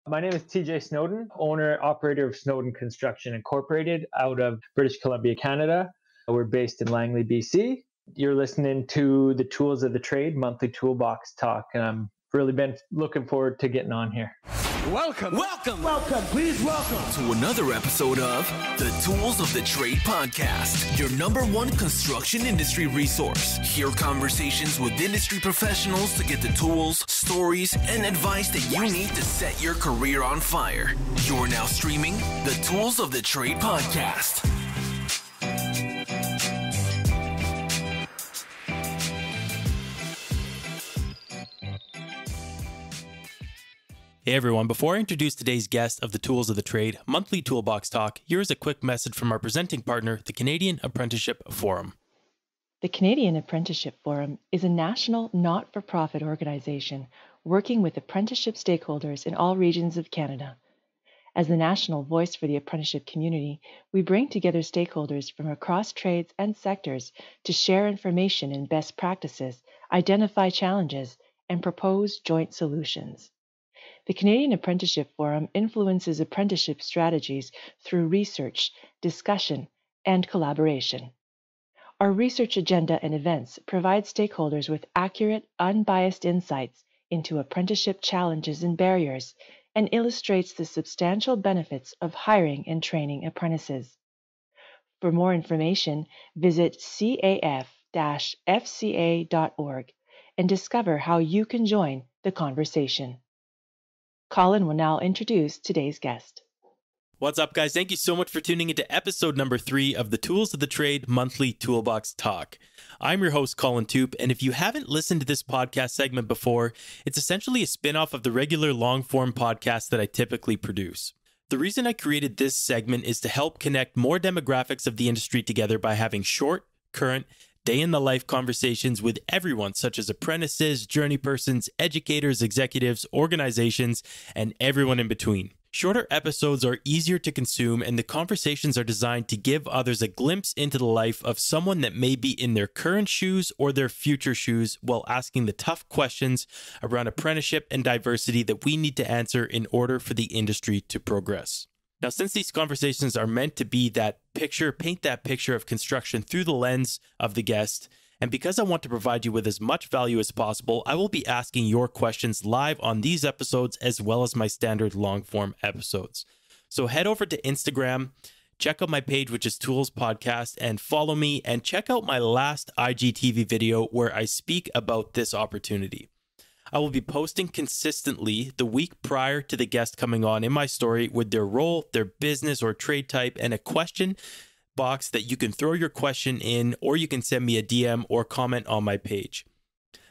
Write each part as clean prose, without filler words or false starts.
My name is TJ Snowdon, owner operator of Snowdon Construction Incorporated out of British Columbia, Canada. We're based in Langley, BC. You're listening to the Tools of the Trade monthly toolbox talk, and I'm really been looking forward to getting on here. Welcome, please welcome to another episode of the Tools of the Trade podcast, your number one construction industry resource. Hear conversations with industry professionals to get the tools, stories, and advice that you need to set your career on fire. You're now streaming the Tools of the Trade podcast. Hey everyone, before I introduce today's guest of the Tools of the Trade monthly toolbox talk, here is a quick message from our presenting partner, the Canadian Apprenticeship Forum. The Canadian Apprenticeship Forum is a national not-for-profit organization working with apprenticeship stakeholders in all regions of Canada. As the national voice for the apprenticeship community, we bring together stakeholders from across trades and sectors to share information and best practices, identify challenges, and propose joint solutions. The Canadian Apprenticeship Forum influences apprenticeship strategies through research, discussion, and collaboration. Our research agenda and events provide stakeholders with accurate, unbiased insights into apprenticeship challenges and barriers, and illustrates the substantial benefits of hiring and training apprentices. For more information, visit caf-fca.org and discover how you can join the conversation. Colin will now introduce today's guest. What's up, guys? Thank you so much for tuning into episode number 3 of the Tools of the Trade monthly toolbox talk. I'm your host, Colin Toop, and if you haven't listened to this podcast segment before, it's essentially a spin-off of the regular long-form podcast that I typically produce. The reason I created this segment is to help connect more demographics of the industry together by having short, current, day-in-the-life conversations with everyone, such as apprentices, journey persons, educators, executives, organizations, and everyone in between. Shorter episodes are easier to consume, and the conversations are designed to give others a glimpse into the life of someone that may be in their current shoes or their future shoes while asking the tough questions around apprenticeship and diversity that we need to answer in order for the industry to progress. Now, since these conversations are meant to be paint that picture of construction through the lens of the guest, and because I want to provide you with as much value as possible, I will be asking your questions live on these episodes as well as my standard long-form episodes. So head over to Instagram, check out my page, which is Tools Podcast, and follow me, and check out my last IGTV video where I speak about this opportunity. I will be posting consistently the week prior to the guest coming on in my story with their role, their business or trade type, and a question box that you can throw your question in, or you can send me a DM or comment on my page.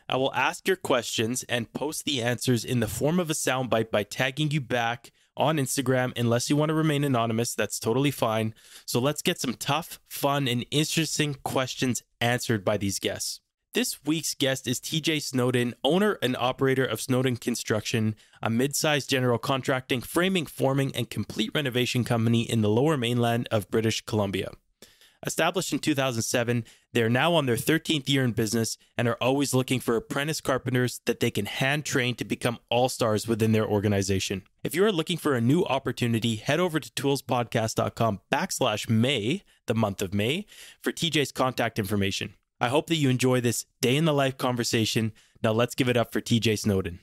I will ask your questions and post the answers in the form of a soundbite by tagging you back on Instagram. Unless you want to remain anonymous, that's totally fine. So let's get some tough, fun, and interesting questions answered by these guests. This week's guest is TJ Snowdon, owner and operator of Snowdon Construction, a mid-sized general contracting, framing, forming, and complete renovation company in the Lower Mainland of British Columbia. Established in 2007, they are now on their 13th year in business and are always looking for apprentice carpenters that they can hand-train to become all-stars within their organization. If you are looking for a new opportunity, head over to toolspodcast.com/May, the month of May, for TJ's contact information. I hope that you enjoy this day-in-the-life conversation. Now let's give it up for TJ Snowdon.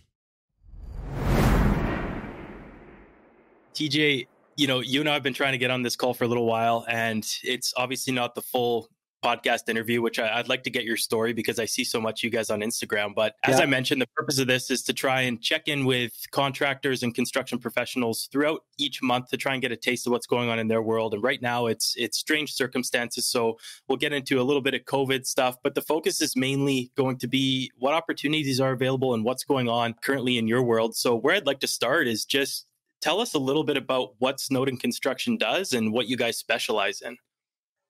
TJ, you and I have been trying to get on this call for a little while, and it's obviously not the full podcast interview, which I'd like to get your story because I see so much you guys on Instagram. But as I mentioned, the purpose of this is to try and check in with contractors and construction professionals throughout each month to try and get a taste of what's going on in their world. And right now it's strange circumstances. So we'll get into a little bit of COVID stuff, but the focus is mainly going to be what opportunities are available and what's going on currently in your world. So where I'd like to start is just tell us a little bit about what Snowdon Construction does and what you guys specialize in.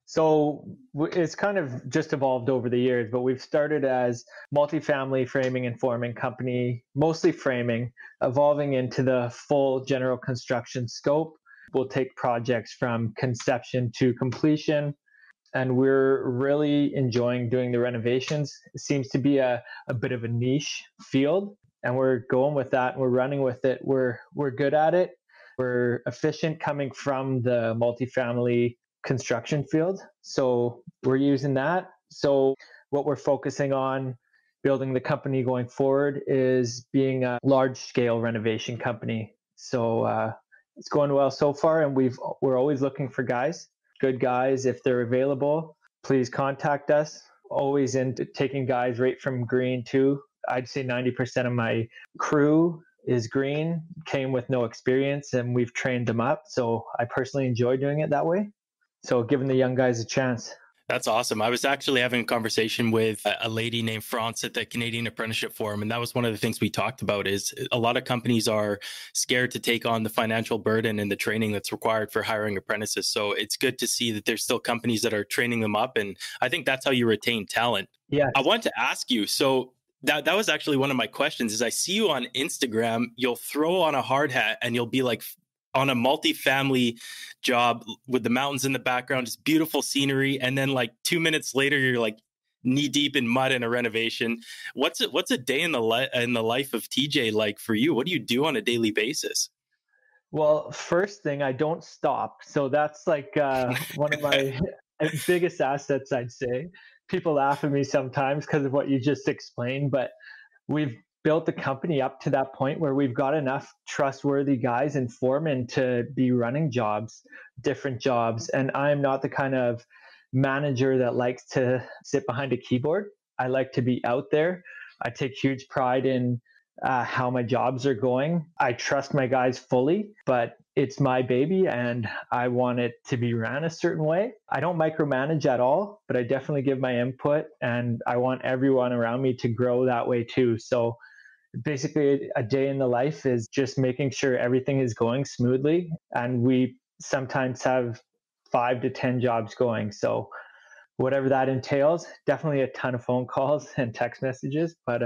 So it's kind of just evolved over the years, but we've started as multifamily framing and forming company, mostly framing, evolving into the full general construction scope. We'll take projects from conception to completion, and we're really enjoying doing the renovations. It seems to be a bit of a niche field. and we're going with that and we're running with it. We're good at it. We're efficient coming from the multifamily construction field. So we're using that. So what we're focusing on building the company going forward is being a large scale renovation company. So it's going well so far, and we're always looking for good guys. If they're available, please contact us. Always into taking guys right from green too. I'd say 90% of my crew is green, came with no experience, and we've trained them up. So I personally enjoy doing it that way. So giving the young guys a chance. That's awesome. I was actually having a conversation with a lady named France at the Canadian Apprenticeship Forum. And that was one of the things we talked about is a lot of companies are scared to take on the financial burden and the training that's required for hiring apprentices. So it's good to see that there's still companies that are training them up. And I think that's how you retain talent. Yeah. I want to ask you, so that was actually one of my questions is I see you on Instagram, you'll throw on a hard hat and you'll be like on a multi-family job with the mountains in the background, just beautiful scenery. And then like 2 minutes later, you're like knee deep in mud in a renovation. What's a day in the life of TJ like for you? What do you do on a daily basis? Well, first thing, I don't stop. So that's like one of my biggest assets, I'd say. People laugh at me sometimes because of what you just explained, but we've built the company up to that point where we've got enough trustworthy guys and foremen to be running different jobs. And I'm not the kind of manager that likes to sit behind a keyboard. I like to be out there. I take huge pride in how my jobs are going. I trust my guys fully, but it's my baby and I want it to be ran a certain way. I don't micromanage at all, but I definitely give my input and I want everyone around me to grow that way too. So basically a day in the life is just making sure everything is going smoothly. And we sometimes have 5 to 10 jobs going. So whatever that entails, definitely a ton of phone calls and text messages, but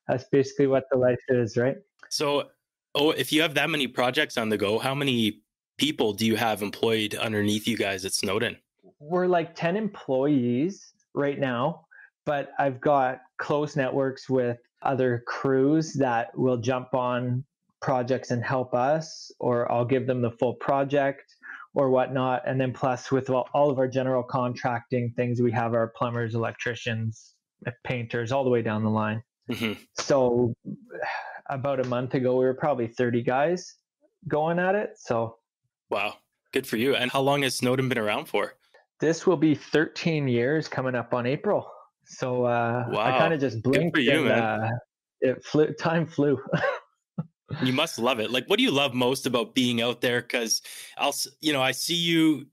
that's basically what the life is, right? So, if you have that many projects on the go, how many people do you have employed underneath you guys at Snowdon? We're like 10 employees right now, but I've got close networks with other crews that will jump on projects and help us, or I'll give them the full project or whatnot. And then plus with all of our general contracting things, we have our plumbers, electricians, painters, all the way down the line. Mm-hmm. So about a month ago, we were probably 30 guys going at it. So, wow, good for you. And how long has Snowdon been around for? This will be 13 years coming up on April. So wow. I kind of just blinked. Good for you, and, man. Time flew. You must love it. Like, what do you love most about being out there? Because I see you.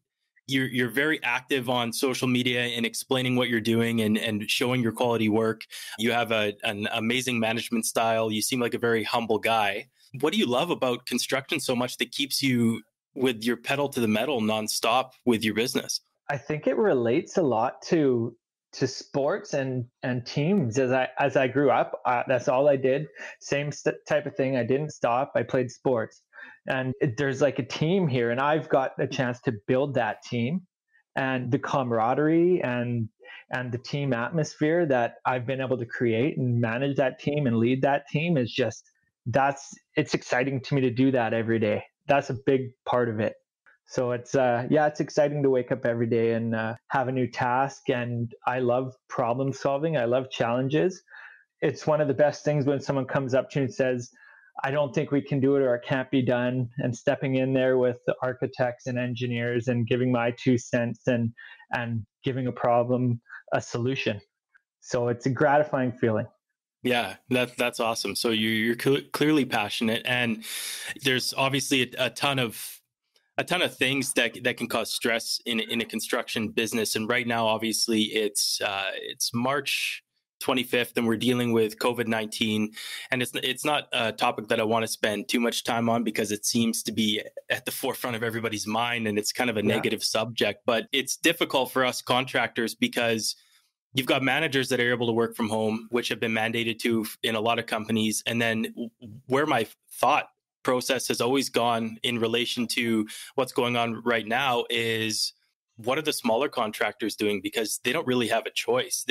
You're very active on social media and explaining what you're doing and showing your quality work. You have an amazing management style. You seem like a very humble guy. What do you love about construction so much that keeps you with your pedal to the metal nonstop with your business? I think it relates a lot to sports and teams. As I grew up, that's all I did. Same type of thing. I didn't stop. I played sports. And there's like a team here, and I've got a chance to build that team, and the camaraderie and the team atmosphere that I've been able to create and manage that team and lead that team is just, it's exciting to me to do that every day. That's a big part of it. So it's exciting to wake up every day and have a new task. And I love problem solving. I love challenges. It's one of the best things when someone comes up to you and says, I don't think we can do it or it can't be done, and stepping in there with the architects and engineers and giving my 2 cents and giving a problem a solution. So it's a gratifying feeling. Yeah, that's awesome. So you're clearly passionate, and there's obviously a ton of things that can cause stress in a construction business. And right now, obviously, it's March 25th, and we're dealing with COVID-19, and it's not a topic that I want to spend too much time on because it seems to be at the forefront of everybody's mind, and it's kind of a negative subject. But it's difficult for us contractors because you've got managers that are able to work from home, which have been mandated to in a lot of companies. And then where my thought process has always gone in relation to what's going on right now is what are the smaller contractors doing? Because they don't really have a choice.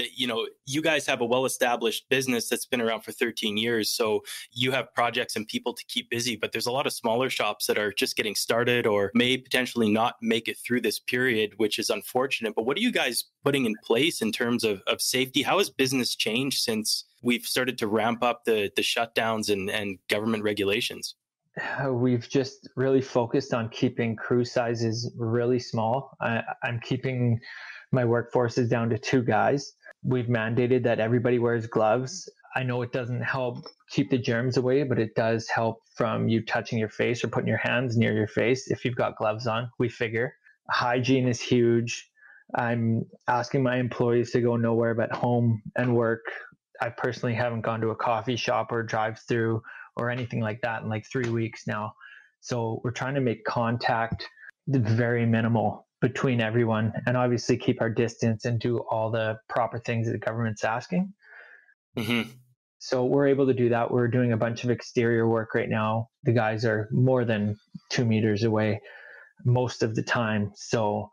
You guys have a well-established business that's been around for 13 years. So you have projects and people to keep busy, but there's a lot of smaller shops that are just getting started or may potentially not make it through this period, which is unfortunate. But what are you guys putting in place in terms of safety? How has business changed since we've started to ramp up the shutdowns and government regulations? We've just really focused on keeping crew sizes really small. I'm keeping my workforces down to 2 guys. We've mandated that everybody wears gloves. I know it doesn't help keep the germs away, but it does help from you touching your face or putting your hands near your face if you've got gloves on, we figure. Hygiene is huge. I'm asking my employees to go nowhere but home and work. I personally haven't gone to a coffee shop or drive-through or anything like that in like 3 weeks now. So we're trying to make contact very minimal between everyone and obviously keep our distance and do all the proper things that the government's asking. Mm-hmm. So we're able to do that. We're doing a bunch of exterior work right now. The guys are more than 2 meters away most of the time. So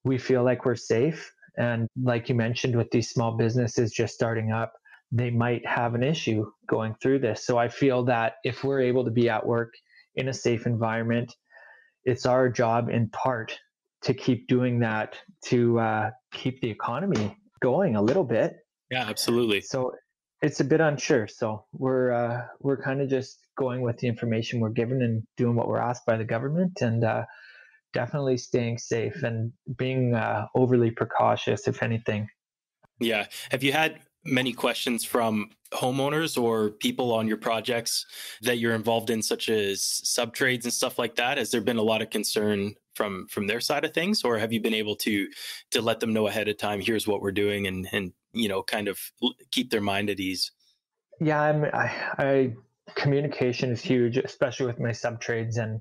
we feel like we're safe. And like you mentioned, with these small businesses just starting up, they might have an issue going through this. So I feel that if we're able to be at work in a safe environment, it's our job in part to keep doing that, to keep the economy going a little bit. Yeah, absolutely. So it's a bit unsure. So we're kind of just going with the information we're given and doing what we're asked by the government, and definitely staying safe and being overly precautious, if anything. Yeah. Have you had many questions from homeowners or people on your projects that you're involved in, such as subtrades and stuff like that? Has there been a lot of concern from their side of things, or have you been able to let them know ahead of time, here's what we're doing, and kind of keep their mind at ease? Yeah, communication is huge, especially with my subtrades, and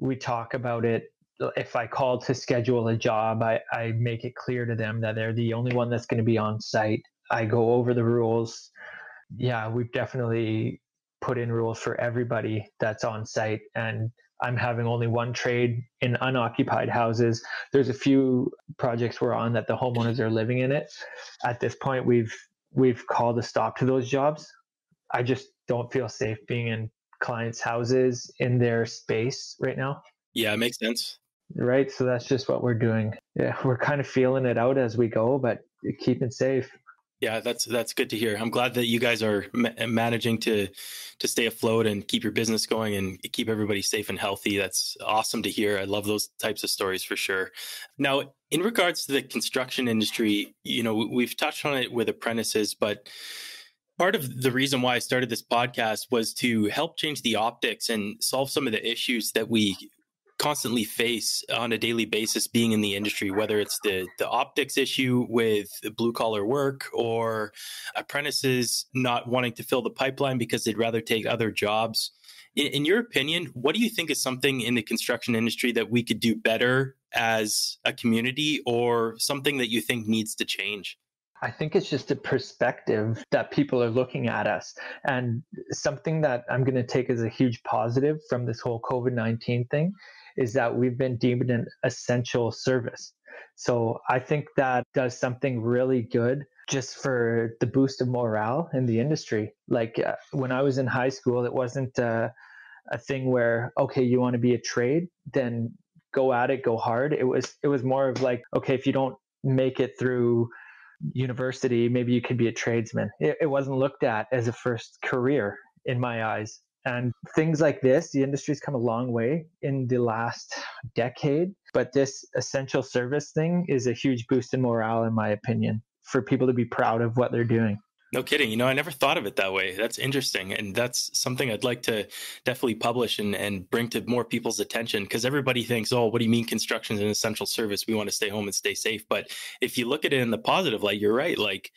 we talk about it. If I call to schedule a job, I make it clear to them that they're the only one that's going to be on site. I go over the rules. Yeah, we've definitely put in rules for everybody that's on site. And I'm having only one trade in unoccupied houses. There's a few projects we're on that the homeowners are living in it. At this point, we've called a stop to those jobs. I just don't feel safe being in clients' houses in their space right now. Yeah, it makes sense. Right. So that's just what we're doing. Yeah, we're kind of feeling it out as we go, but keeping safe. Yeah, that's good to hear. I'm glad that you guys are managing to stay afloat and keep your business going and keep everybody safe and healthy. That's awesome to hear. I love those types of stories for sure. Now, in regards to the construction industry, we've touched on it with apprentices, but part of the reason why I started this podcast was to help change the optics and solve some of the issues that we constantly face on a daily basis being in the industry, whether it's the optics issue with blue collar work or apprentices not wanting to fill the pipeline because they'd rather take other jobs. In your opinion, what do you think is something in the construction industry that we could do better as a community, or something that you think needs to change? I think it's just a perspective that people are looking at us. And something that I'm going to take as a huge positive from this whole COVID-19 thing is that we've been deemed an essential service. So I think that does something really good just for the boost of morale in the industry. Like when I was in high school, it wasn't a thing where, okay, you want to be a trade, then go at it, go hard. It was more of like, okay, if you don't make it through university, maybe you could be a tradesman. It wasn't looked at as a first career in my eyes. And things like this, the industry's come a long way in the last decade, but this essential service thing is a huge boost in morale, in my opinion, for people to be proud of what they're doing. No kidding. I never thought of it that way. That's interesting. And that's something I'd like to definitely publish and bring to more people's attention, because everybody thinks, oh, what do you mean construction is an essential service? We want to stay home and stay safe. But if you look at it in the positive light, you're right. Like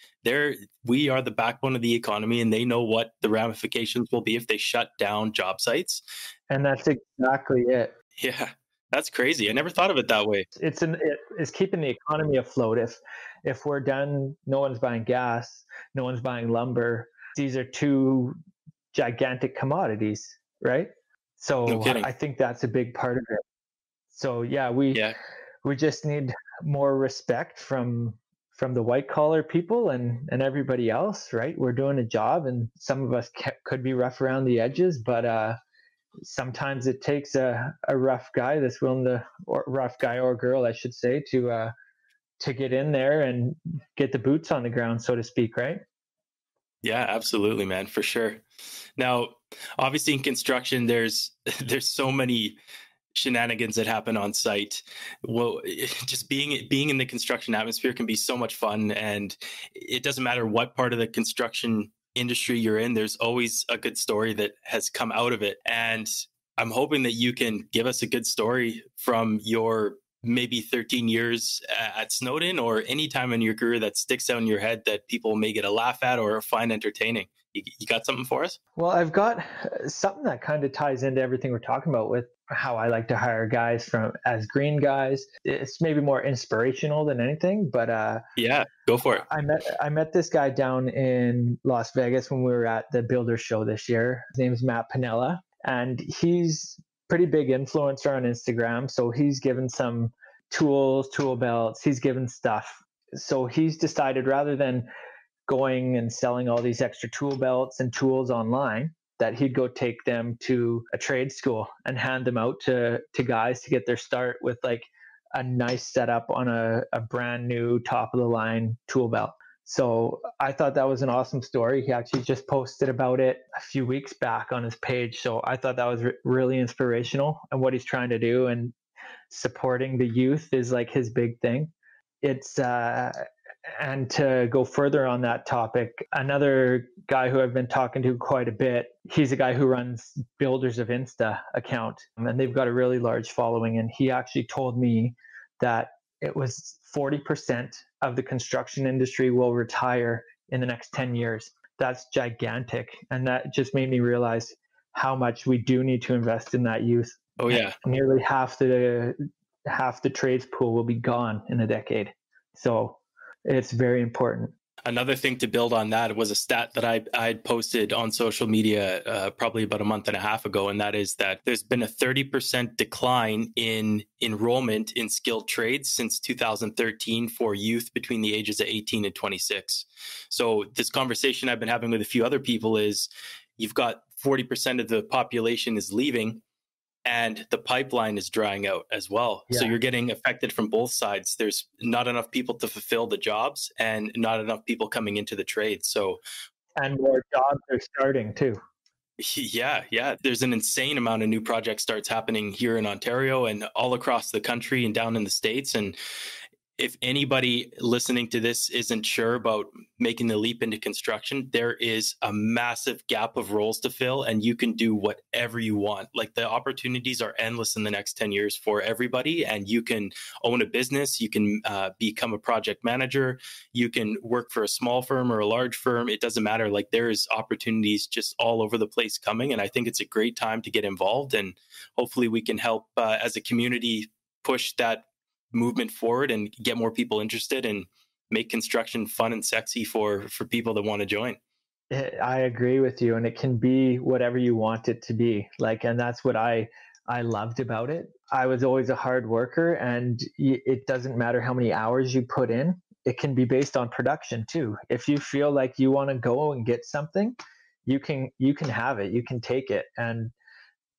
we are the backbone of the economy, and they know what the ramifications will be if they shut down job sites. And that's exactly it. Yeah. That's crazy. I never thought of it that way. It's keeping the economy afloat. If we're done, no one's buying gas, no one's buying lumber. These are two gigantic commodities, right? So No kidding. I think that's a big part of it. So yeah, we we just need more respect from the white collar people and everybody else, right? We're doing a job, and some of us could be rough around the edges, but sometimes it takes a rough guy that's willing to, or rough guy or girl, I should say, to get in there and get the boots on the ground, so to speak, right? Yeah, absolutely, man, for sure. Now, obviously in construction, there's so many shenanigans that happen on site. Well, just being in the construction atmosphere can be so much fun, and it doesn't matter what part of the construction industry you're in, there's always a good story that has come out of it. And I'm hoping that you can give us a good story from your maybe 13 years at Snowdon, or any time in your career that sticks out in your head that people may get a laugh at or find entertaining. You got something for us? Well, I've got something that kind of ties into everything we're talking about with how I like to hire guys as green guys. It's maybe more inspirational than anything, but yeah, go for it. I met this guy down in Las Vegas when we were at the Builder Show this year. His name's Matt Pinella, and he's pretty big influencer on Instagram. So he's given some tools, tool belts, he's given stuff. So he's decided, rather than going and selling all these extra tool belts and tools online, that he'd go take them to a trade school and hand them out to guys to get their start with like a nice setup on a brand new top of the line tool belt. So I thought that was an awesome story. He actually just posted about it a few weeks back on his page. So I thought that was really inspirational, and what he's trying to do and supporting the youth is like his big thing. It's and to go further on that topic, another guy who I've been talking to quite a bit, he's a guy who runs Builders of Insta account, and they've got a really large following. And he actually told me that it was 40% of the construction industry will retire in the next 10 years. That's gigantic. And that just made me realize how much we do need to invest in that youth. Oh yeah. Nearly half the trades pool will be gone in a decade. So it's very important. Another thing to build on that was a stat that I'd posted on social media probably about a month and a half ago, and that is that there's been a 30% decline in enrollment in skilled trades since 2013 for youth between the ages of 18 and 26. So this conversation I've been having with a few other people is, you've got 40% of the population is leaving, and the pipeline is drying out as well. Yeah. So you're getting affected from both sides. There's not enough people to fulfill the jobs and not enough people coming into the trade. So, and more jobs are starting too. Yeah. There's an insane amount of new project starts happening here in Ontario and all across the country and down in the States. And if anybody listening to this isn't sure about making the leap into construction, there is a massive gap of roles to fill, and you can do whatever you want. Like, the opportunities are endless in the next 10 years for everybody. And you can own a business, you can become a project manager, you can work for a small firm or a large firm. It doesn't matter. Like, there's opportunities just all over the place coming. And I think it's a great time to get involved. And hopefully we can help as a community push that movement forward and get more people interested and make construction fun and sexy for people that want to join. I agree with you, and it can be whatever you want it to be. Like, and that's what I loved about it. I was always a hard worker, and it doesn't matter how many hours you put in. It can be based on production too. If you feel like you want to go and get something, you can have it, you can take it. And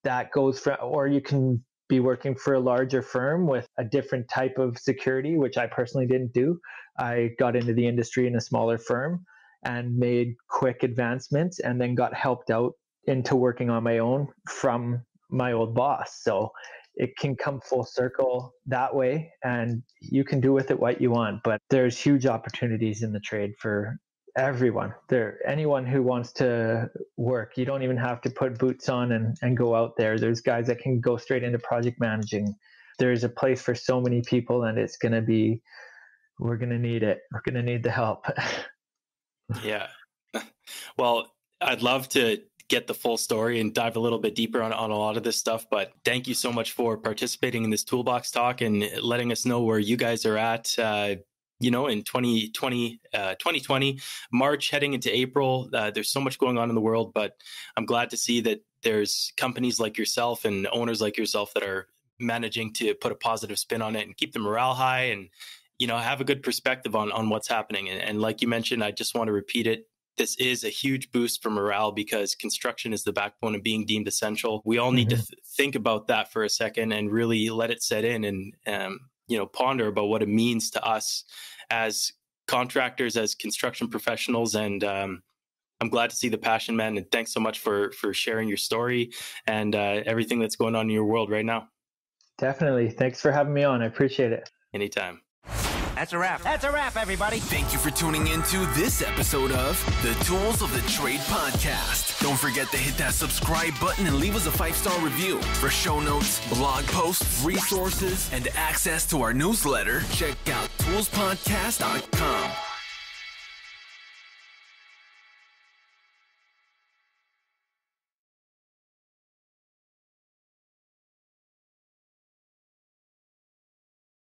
that goes for, or you can be working for a larger firm with a different type of security, which I personally didn't do. I got into the industry in a smaller firm and made quick advancements, and then got helped out into working on my own from my old boss. So it can come full circle that way, and you can do with it what you want. But there's huge opportunities in the trade for everyone. Anyone who wants to work, you don't even have to put boots on and go out there. There's guys that can go straight into project managing. There's a place for so many people, and we're going to need it. We're going to need the help. Yeah. Well, I'd love to get the full story and dive a little bit deeper on a lot of this stuff, but thank you so much for participating in this Toolbox Talk and letting us know where you guys are at, in 2020, March heading into April. There's so much going on in the world, but I'm glad to see that there's companies like yourself and owners like yourself that are managing to put a positive spin on it and keep the morale high and, have a good perspective on what's happening. And like you mentioned, I just want to repeat it. This is a huge boost for morale because construction is the backbone of being deemed essential. We all need to think about that for a second and really let it set in and, ponder about what it means to us as contractors, as construction professionals. And I'm glad to see the passion, man. And thanks so much for sharing your story and everything that's going on in your world right now. Definitely. Thanks for having me on. I appreciate it. Anytime. That's a wrap. That's a wrap, everybody. Thank you for tuning into this episode of the Tools of the Trade podcast. Don't forget to hit that subscribe button and leave us a 5-star review. For show notes, blog posts, resources, and access to our newsletter, check out toolspodcast.com.